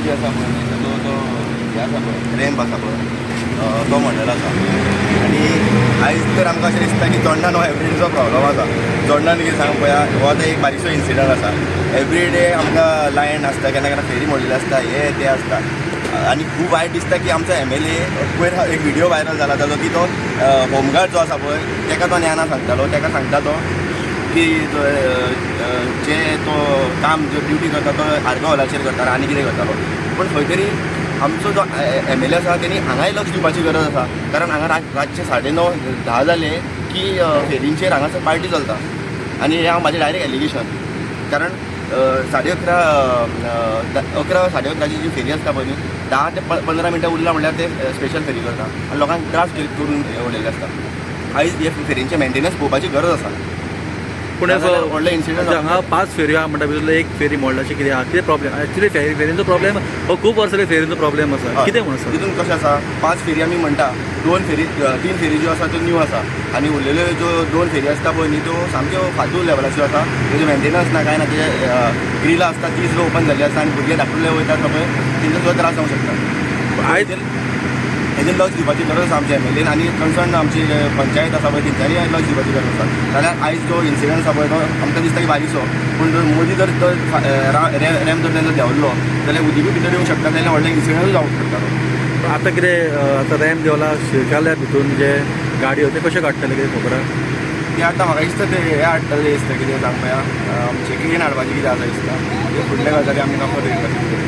bridge आसा पळय न्ही ताजो तो हे आसा पळय रॅम्प आसा पळय तो म्हणलेलो आसा आनी आयज तर आमकां अशें दिसता की जोडणान हो एवरीडेचो प्रॉब्लम आसा जोडणान कितें सांग पळया हो आतां एक बारीकसो इन्सिडंट आसा एवरीडे आमकां लायन आसता केन्ना केन्ना फेरी मोडलेली आसता हे ते आसता आनी खूब वायट दिसता की आमचो MLA पयर एक व्हिडिओ व्हायरल जाला ताजो की तो होमगार्ड जो आसा पळय ताका तो ज्ञाना सांगतालो ताका सांगता तो की जे तो काम जो ड्युटी करता तो आर्गो हॉलाचेर करतालो आनी कितें करतालो पूण खंय तरी आमचो जो MLA आसा तेणी हांगाय लक्ष दिवपाची गरज आसा कारण हांगा रातचे 9:30-10 जाले की फेरींचेर हांगासर पार्टी चलता आनी हें हांव म्हाजें डायरेक्ट एलिगेशन कारण 11:30 जी फेरी आसता पळय न्ही 10 ते 15 मिनटां उरला म्हणल्यार ते स्पेशल फेरी करता आनी लोकांक त्रास करून उडयल्ले आसता आयज हे फेरींचे मेंटेनन्स पळोवपाची गरज आसा पूण व्हडले इन्सिडंट हांगा 5 फेरी आहा म्हणटा भितरलो एक फेरी मोडला अशें कितें आहा कितें प्रॉब्लेम एक्चुअली फेरींचो प्रॉब्लेम हो खूब वर्सां फेरींचो प्रॉब्लेम आसा कितें म्हणून आसा तितून कशें आसा 5 फेरी आमी म्हणटा 3 फेरी ज्यो आसा त्यो न्यू आसा आनी उरलेल्यो ज्यो 2 फेरी आसता पळय न्ही त्यो सामक्यो फालतू लेवलाच्यो आसा तेजे मेंटेनन्स ना काय ना तेजे ग्रिलां आसता ती सुद्दां ओपन जाल्ली आसा आनी भुरगे धाकटुले वयतात पळय तेंचो सुद्दां त्रास जावंक शकता आयज हेजेर लक्ष दिवपाची गरज आसा आमच्या MLAन आनी कन्सर्न आमची पंचायत आसा पळय तेंच्यांनी लक्ष दिवपाची गरज आसा जाल्यार आयज जो इन्सिडंट आसा पळय तो आमकां दिसता की बारीकसो पूण जर मोदी जर रॅम्प जर तेन्ना देंवल्लो जाल्यार उदीकूय भितर येवंक शकता तेन्ना व्हडलें इन्सिडंटूय जावंक शकता आतां कितें आतां रॅम्प देवला शिरकाल्या भितून जे गाडयो ते कशे काडटले कितें खबर आहा ते आतां म्हाका दिसता ते हे हाडटले दिसता कितें सांग पळया आमचे क्लीन हाडपाचें कितें आसा दिसता ते फुडले गजाली आमी नफो करपाचें